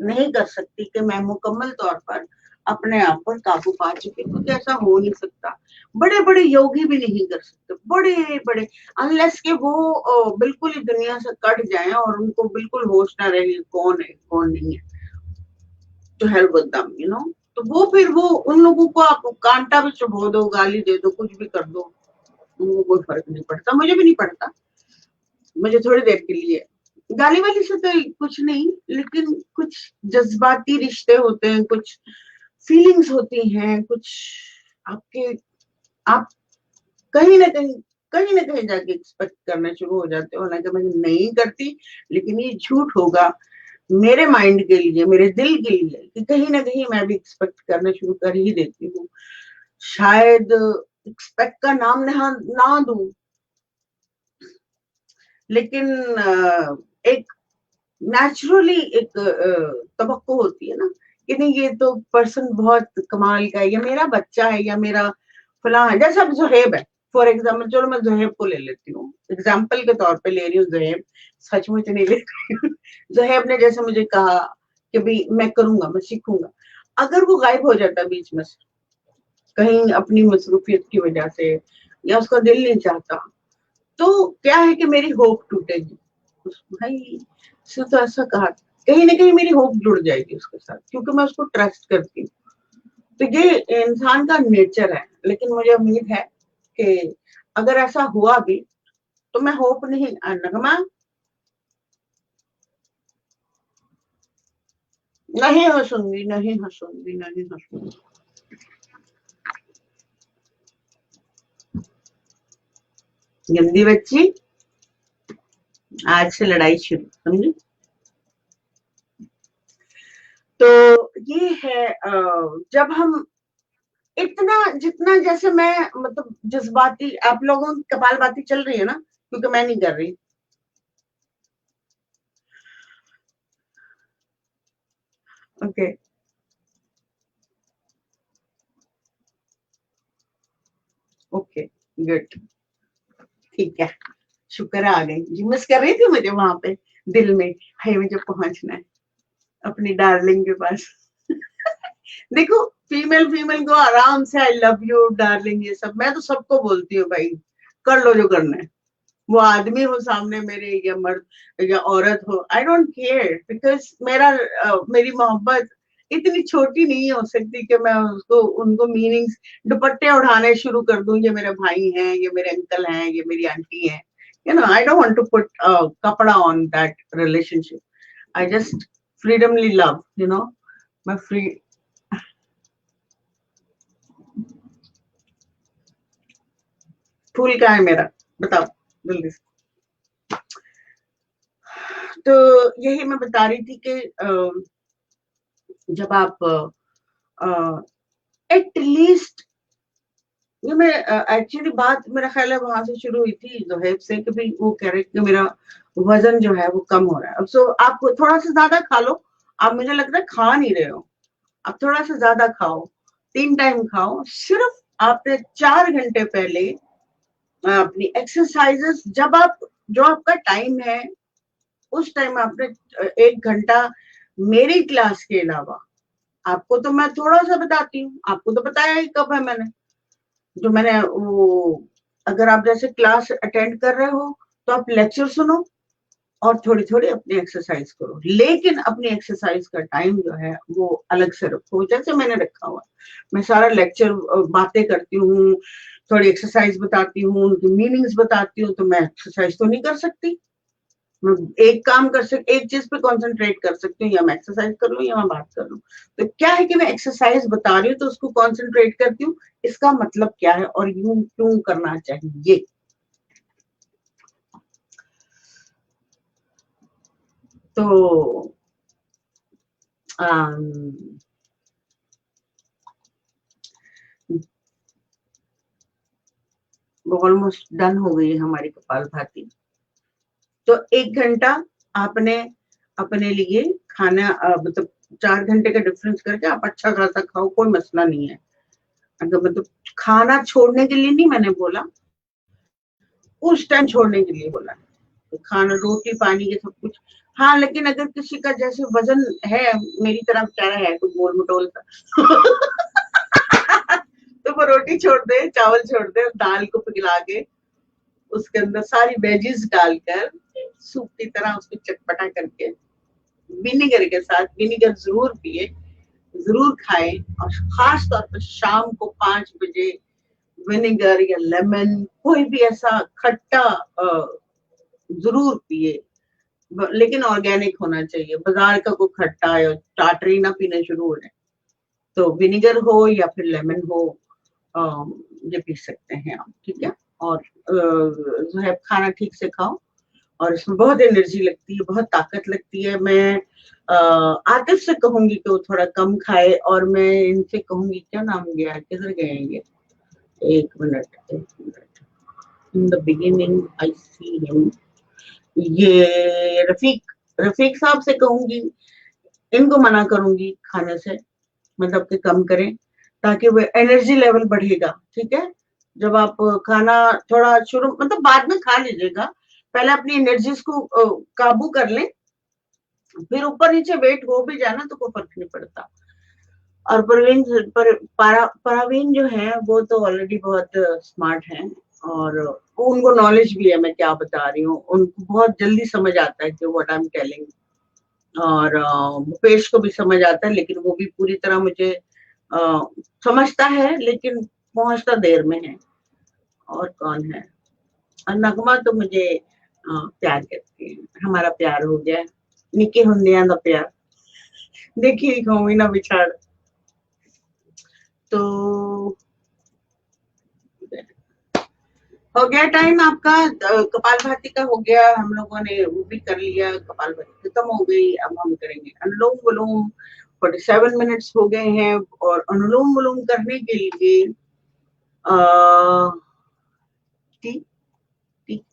नहीं कर सकती कि मैं मुकम्मल तौर पर अपने आप पर काबू पा चुकी, क्योंकि ऐसा हो नहीं सकता। बड़े बड़े योगी भी नहीं कर सकते, बड़े बड़े, अनलेस के वो बिल्कुल ही दुनिया से कट जाएं और उनको बिल्कुल होश ना रहे कौन है कौन नहीं है, to help with them, you know. तो वो फिर वो उन लोगों को आप कांटा भी चुभो दो, गाली दे दो, कुछ भी कर दो, उनको कोई फर्क नहीं पड़ता, मुझे भी नहीं पड़ता, मुझे थोड़ी देर के लिए गाली वाली से तो कुछ नहीं, लेकिन कुछ जज्बाती रिश्ते होते हैं, कुछ फीलिंग्स होती हैं, कुछ आपके, आप कहीं ना कहीं जाके एक्सपेक्ट करना शुरू हो जाते हो, हालांकि मैं नहीं करती, लेकिन ये झूठ होगा मेरे माइंड के लिए, मेरे दिल के लिए, कि कहीं ना कहीं मैं भी एक्सपेक्ट करना शुरू कर ही देती हूँ। शायद एक्सपेक्ट का नाम ना दूं, लेकिन एक नेचुरली एक तवक्को होती है ना कि नहीं, ये तो पर्सन बहुत कमाल का है, या मेरा बच्चा है, या मेरा फलां है। जैसे अब जुहेब है, फॉर एग्जाम्पल, चलो मैं जुहेब को ले लेती हूँ, एग्जाम्पल के तौर पे ले रही हूँ जुहेब, सचमुच नहीं ले रही हूँ। जुहेब ने जैसे मुझे कहा कि भाई मैं करूंगा, मैं सीखूंगा, अगर वो गायब हो जाता बीच में से कहीं अपनी मसरूफियत की वजह से, या उसका दिल नहीं चाहता, तो क्या है कि मेरी होप टूटेगी। भाई उसने तो ऐसा कहा, कहीं ना कहीं मेरी होप जुड़ जाएगी उसके साथ, क्योंकि मैं उसको ट्रस्ट करती हूँ। तो ये इंसान का नेचर है। लेकिन मुझे उम्मीद है कि अगर ऐसा हुआ भी तो मैं होप नहीं, नगमा नहीं हंसूंगी, नहीं हंसूंगी, नहीं हंसूंगी। गंदी बच्ची, आज से लड़ाई शुरू, समझी। तो ये है जब हम इतना जितना, जैसे मैं मतलब जज्बाती, आप लोगों की कपालभाति चल रही है ना, क्योंकि मैं नहीं कर रही। ओके, ओके, गुड, ठीक है। शुक्र आ गई जी, मिस कर रही थी मुझे वहां पे दिल में। हाय मुझे पहुंचना है अपनी डार्लिंग के पास। देखो, फीमेल फीमेल को आराम से आई लव यू डार्लिंग ये सब मैं तो सबको बोलती हूँ भाई, कर लो जो करना है। वो आदमी हो सामने मेरे या मर्द या औरत हो, आई डोंट केयर, बिकॉज मेरी मोहब्बत इतनी छोटी नहीं हो सकती कि मैं उसको उनको मीनिंग्स दुपट्टे उड़ाने शुरू कर दूं, ये मेरे भाई हैं, ये मेरे अंकल हैं, ये मेरी आंटी है। I don't want to put कपड़ा on that relationship. I just freedomly love, मैं फ्री। फूल का है मेरा, बताओ जल्दी से। तो यही मैं बता रही थी कि जब आप एटलीस्ट, ये मैं एक्चुअली बात मेरा ख्याल है वहां से शुरू हुई थी जोहेब से, कि भाई वो कह रहे कि मेरा वजन जो है वो कम हो रहा है। अब सो आप थोड़ा सा ज्यादा खा लो, आप मुझे लगता है खा नहीं रहे हो, आप थोड़ा सा ज्यादा खाओ, 3 टाइम खाओ। सिर्फ आपने 4 घंटे पहले अपनी एक्सरसाइजेस, जब आप जो आपका टाइम है उस टाइम आपने 1 घंटा मेरी क्लास के अलावा, आपको तो मैं थोड़ा सा बताती हूँ, आपको तो बताया ही कब है मैंने, जो मैंने वो, अगर आप जैसे क्लास अटेंड कर रहे हो तो आप लेक्चर सुनो और थोड़ी थोड़ी अपनी एक्सरसाइज करो, लेकिन अपनी एक्सरसाइज का टाइम जो है वो अलग से रखो, जैसे मैंने रखा हुआ। मैं सारा लेक्चर बातें करती हूँ, थोड़ी एक्सरसाइज बताती हूँ, उनकी मीनिंग्स बताती हूँ, तो मैं एक्सरसाइज तो नहीं कर सकती। मैं एक काम कर सक एक चीज पे कंसंट्रेट कर सकती हूँ, या मैं एक्सरसाइज कर लूँ या मैं बात कर लूँ। तो क्या है कि मैं एक्सरसाइज बता रही हूँ तो उसको कंसंट्रेट करती हूँ, इसका मतलब क्या है और यूं क्यों करना चाहिए। तो वो ऑलमोस्ट डन हो गई है हमारी कपालभाति। तो 1 घंटा आपने अपने लिए खाना, मतलब 4 घंटे का डिफरेंस करके आप अच्छा खासा खाओ, कोई मसला नहीं है। अगर मतलब खाना छोड़ने के लिए नहीं मैंने बोला, उस टाइम छोड़ने के लिए बोला। तो खाना, रोटी, पानी, ये सब कुछ। हाँ, लेकिन अगर किसी का जैसे वजन है, मेरी तरफ क्या है कुछ गोल मटोल का, तो वो रोटी छोड़ दे, चावल छोड़ दे, दाल को पिघला के उसके अंदर सारी वेजीज डालकर सूप की तरह उसको चटपटा करके विनेगर के साथ, विनेगर जरूर पिए, जरूर खाएं। और खास तौर पर शाम को 5 बजे विनेगर या लेमन, कोई भी ऐसा खट्टा जरूर पिए, लेकिन ऑर्गेनिक होना चाहिए। बाजार का कोई खट्टा या टाटरी ना पीने शुरू हो जाए। तो विनेगर हो या फिर लेमन हो, ये पी सकते हैं आप, ठीक है। और जो है खाना ठीक से खाओ, और इसमें बहुत एनर्जी लगती है, बहुत ताकत लगती है। मैं आतिफ से कहूंगी कि वो थोड़ा कम खाए, और मैं इनसे कहूंगी, क्या नाम गया, किधर गए ये, एक मिनट, एक minute, in the beginning I see him, ये रफीक, रफीक साहब से कहूंगी, इनको मना करूंगी खाने से, मतलब कि कम करें, ताकि वो एनर्जी लेवल बढ़ेगा, ठीक है। जब आप खाना थोड़ा शुरू, मतलब बाद में खा लीजिएगा, पहले अपनी एनर्जीज को काबू कर लें, फिर ऊपर नीचे वेट हो भी जाए ना तो कोई फर्क नहीं पड़ता। और परवीन जो है वो तो ऑलरेडी बहुत स्मार्ट है, और उनको नॉलेज भी है मैं क्या बता रही हूँ, उनको बहुत जल्दी समझ आता है कि व्हाट आई एम टेलिंग। और भूपेश को भी समझ आता है, लेकिन वो भी पूरी तरह मुझे समझता है, लेकिन पहुंचता देर में है। और कौन है? और नगमा तो मुझे प्यार करती है, हमारा प्यार हो गया, निके हुंदियां दा प्यार देखिए कौमी ना बिछाड़। तो हो गया टाइम आपका, कपाल भाती का हो गया, हम लोगों ने वो भी कर लिया, कपाल भाती खत्म हो गई। अब हम करेंगे अनुलोम विलोम। 47 मिनट्स हो गए हैं, और अनुलोम विलोम करने के लिए टी टी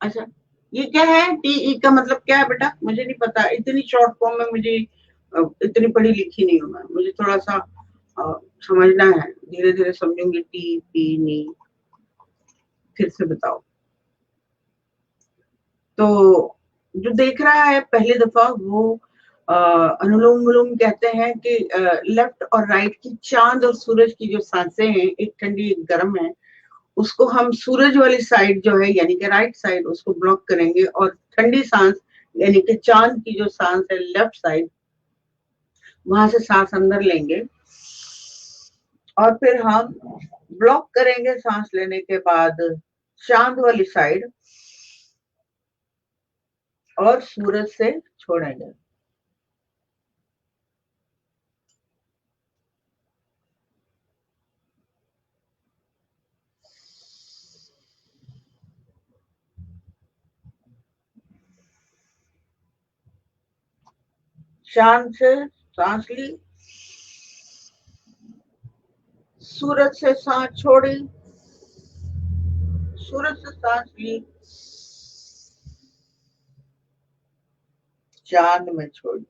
अच्छा, ये क्या है? टीई का मतलब क्या है बेटा? मुझे नहीं पता, इतनी शॉर्ट फॉर्म में मुझे इतनी पढ़ी लिखी नहीं हूँ मैं, मुझे थोड़ा सा समझना है, धीरे धीरे समझूंगी। टी पी नी, फिर से बताओ। तो जो देख रहा है पहली दफा, वो अनुलोम विलोम कहते हैं कि लेफ्ट और राइट की चांद और सूरज की जो सांसें हैं, एक ठंडी एक गर्म है, उसको हम सूरज वाली साइड जो है यानी कि राइट साइड, उसको ब्लॉक करेंगे, और ठंडी सांस यानी कि चांद की जो सांस है लेफ्ट साइड, वहां से सांस अंदर लेंगे, और फिर हम ब्लॉक करेंगे सांस लेने के बाद चांद वाली साइड, और सूरज से छोड़ेंगे। चांद से सांस ली, सूरज से सांस छोड़ी, सूरज से सांस ली, चांद में छोड़ी।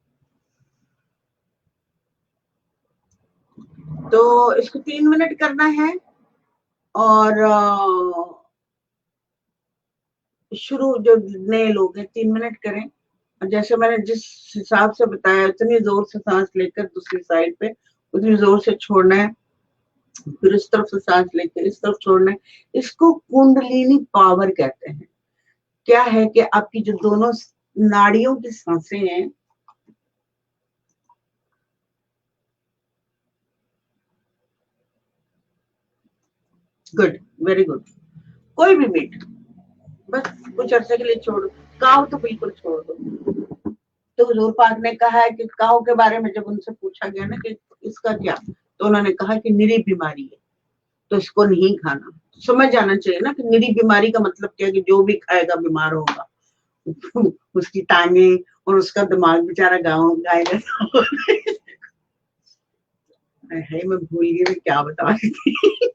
तो इसको 3 मिनट करना है, और शुरू जो नए लोग हैं 3 मिनट करें, और जैसे मैंने जिस हिसाब से बताया उतनी जोर से सांस लेकर दूसरी साइड पे उतनी जोर से छोड़ना है, फिर इस तरफ से सांस लेकर इस तरफ छोड़ना है। इसको कुंडलिनी पावर कहते हैं। क्या है कि आपकी जो दोनों नाड़ियों की सांसें हैं, गुड, वेरी गुड, कोई भी मीट, बस कुछ अरसे के लिए छोड़ दो, काव तो बिल्कुल छोड़ दो। तो हुजूर पाक ने कहा है कि काव के बारे में जब उनसे पूछा गया ना कि इसका क्या, तो उन्होंने कहा कि निरी बीमारी है, तो इसको नहीं खाना। समझ जाना चाहिए ना कि निरी बीमारी का मतलब क्या है, कि जो भी खाएगा बीमार होगा। उसकी टांगे और उसका दिमाग बेचारा गाँव गाएगा। है, मैं भूल गई मैं क्या बता रही थी।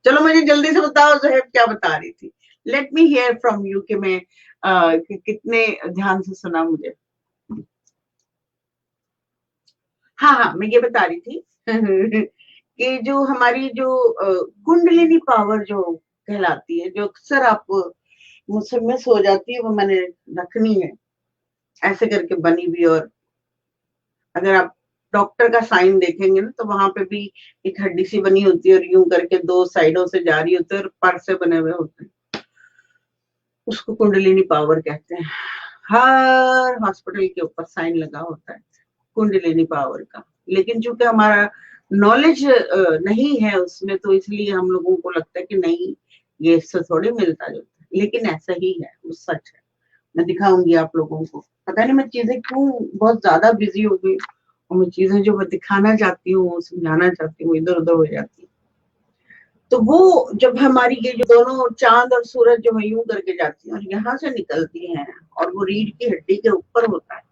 चलो मुझे जल्दी से बताओ ज़ोहैब क्या बता रही थी। Let me here from you कि मैं कि कितने ध्यान से सुना मुझे। हाँ हाँ, मैं ये बता रही थी कि जो हमारी जो कुंडलिनी पावर जो कहलाती है, जो अक्सर आप मुझसे मिस हो जाती है, वो मैंने रखनी है ऐसे करके बनी भी। और अगर आप डॉक्टर का साइन देखेंगे ना, तो वहां पे भी एक हड्डी सी बनी होती है, और यूं करके दो साइडों से जा रही होती है, और पर से बने हुए होते हैं, उसको कुंडलिनी पावर कहते हैं। हर हॉस्पिटल के ऊपर साइन लगा होता है कुंडलिनी पावर का, लेकिन चूंकि हमारा नॉलेज नहीं है उसमें, तो इसलिए हम लोगों को लगता है कि नहीं, ये इससे थोड़ी मिलता जुलता है, लेकिन ऐसा ही है, वो सच है। मैं दिखाऊंगी आप लोगों को। पता नहीं मैं चीजें क्यों बहुत ज्यादा बिजी हो गई, और मैं चीजें जो मैं दिखाना चाहती हूँ समझाना चाहती हूँ इधर उधर हो जाती है। तो वो जब हमारी ये जो दोनों चांद और सूरज जो है यूं करके जाती है और यहाँ से निकलती हैं, और वो रीढ़ की हड्डी के ऊपर होता है,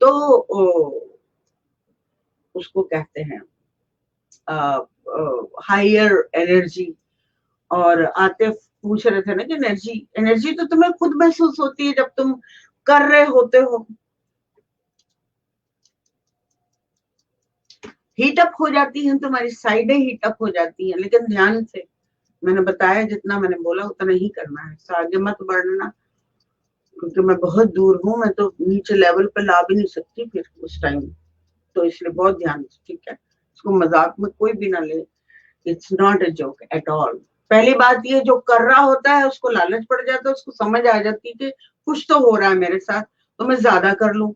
तो उसको कहते हैं हायर एनर्जी। और आतिफ पूछ रहे थे ना कि एनर्जी, एनर्जी तो तुम्हें खुद महसूस होती है जब तुम कर रहे होते हो, हीट अप हो जाती है, तुम्हारी साइडें हीट अप हो जाती हैं, लेकिन ध्यान से, मैंने बताया जितना मैंने बोला उतना ही करना है, तो आगे मत बढ़ना, क्योंकि मैं बहुत दूर हूँ, मैं तो नीचे लेवल पे ला भी नहीं सकती फिर उस टाइम, तो इसलिए बहुत ध्यान से, ठीक है? इसको मजाक में कोई भी ना ले, it's not a joke at all. पहली बात ये, जो कर रहा होता है उसको लालच पड़ जाता है, उसको समझ आ जाती है कि कुछ तो हो रहा है मेरे साथ, तो मैं ज्यादा कर लूं,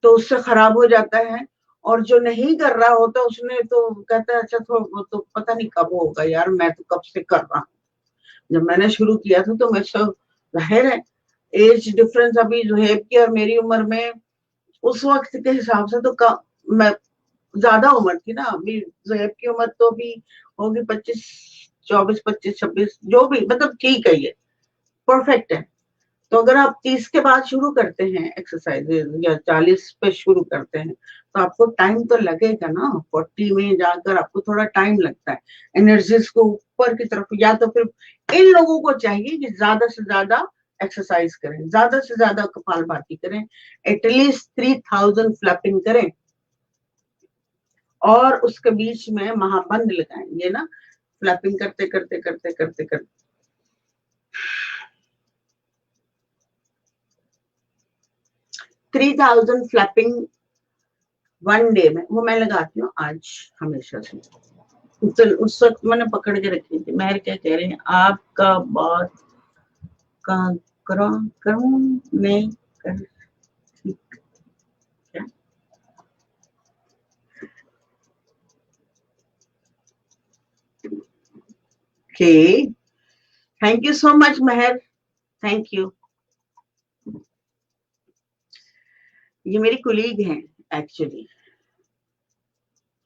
तो उससे खराब हो जाता है। और जो नहीं कर रहा होता उसने तो कहता है अच्छा तो पता नहीं कब होगा यार, मैं तो कब से कर रहा हूँ। जब मैंने शुरू किया था तो मैं सब, जाहिर है एज डिफरेंस अभी जुहेब की और मेरी उम्र में उस वक्त के हिसाब से तो मैं ज्यादा उम्र थी ना। अभी जुहेब की उम्र तो अभी होगी 25, 24, 25, 26, जो भी, मतलब ठीक है, ये परफेक्ट है। तो अगर आप 30 के बाद शुरू करते हैं एक्सरसाइजेज या 40 पे शुरू करते हैं तो आपको टाइम तो लगेगा ना। 40 में जाकर आपको थोड़ा टाइम लगता है एनर्जीज को ऊपर की तरफ। या तो फिर इन लोगों को चाहिए कि ज्यादा से ज्यादा एक्सरसाइज करें, ज्यादा से ज्यादा कपालभाति करें, एटलीस्ट 3000 फ्लैपिंग करें और उसके बीच में महाबंद लगाएंगे ना, फ्लैपिंग करते करते करते करते करते 3000 फ्लैपिंग 1 डे में, वो मैं लगाती हूँ आज हमेशा से। तो उस वक्त मैंने पकड़ के रखी थी। महर क्या कह रहे हैं, आपका बात का करूं नहीं कर, क्या? Okay, thank you so much Mehar, thank you. ये मेरी कुलीग हैं एक्चुअली,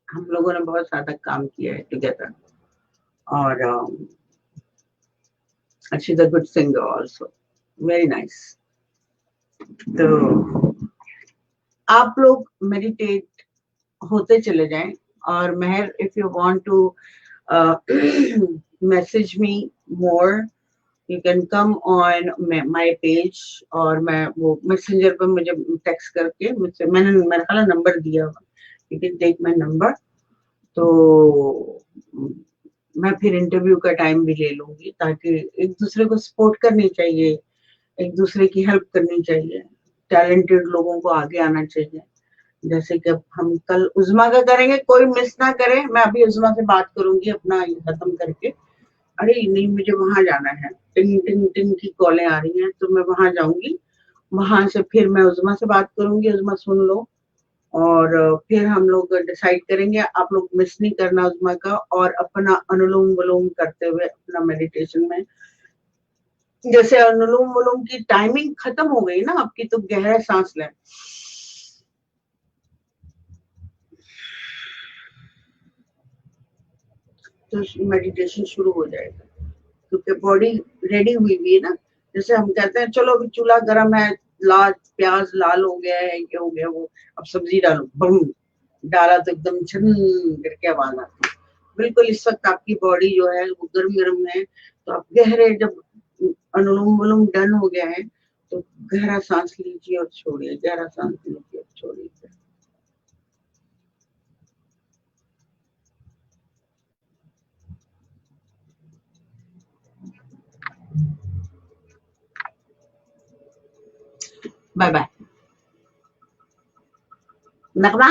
हम लोगों ने बहुत ज्यादा काम किया है टुगेदर, और she is a good singer also, very nice. तो आप लोग मेडिटेट होते चले जाएं। और Mehar, if you want to message me more, you can come on my page, और मैं वो मैसेंजर पे मुझे टेक्स्ट करके मुझसे, मैंने मेरा ख्याल नंबर दिया हुआ, you can take my number. तो मैं फिर इंटरव्यू का टाइम भी ले लूंगी, ताकि एक दूसरे को सपोर्ट करनी चाहिए, एक दूसरे की हेल्प करनी चाहिए, टैलेंटेड लोगों को आगे आना चाहिए। जैसे कि अब हम कल उज़मा का करेंगे, कोई मिस ना करे। मैं अभी उज़मा से बात करूंगी अपना ये खत्म करके। अरे नहीं, मुझे वहां जाना है, टिंग टिंग टिंग की कॉलें आ रही हैं, तो मैं वहां जाऊंगी। वहां से फिर मैं उज़मा से बात करूंगी, उज़मा सुन लो, और फिर हम लोग डिसाइड करेंगे। आप लोग मिस नहीं करना उज़मा का, और अपना अनुलोम विलोम करते हुए अपना मेडिटेशन में, जैसे अनुलोम विलोम की टाइमिंग खत्म हो गई ना आपकी, तो गहरा सांस लें, तो मेडिटेशन शुरू हो जाएगा, क्योंकि बॉडी रेडी हुई हुई है ना। जैसे हम कहते हैं चलो अभी चूल्हा गर्म है, लाल प्याज लाल हो गया है, ये हो गया वो, अब सब्जी डालो, बम डाला तो एकदम झन करके आवाज आती है। बिल्कुल इस वक्त आपकी बॉडी जो है वो गर्म गर्म है। तो आप गहरे, जब अनुलोम विलोम डन हो गया है, तो गहरा सांस लीजिए और छोड़िए, गहरा सांस लीजिए और छोड़िए। Bye bye. नगमा।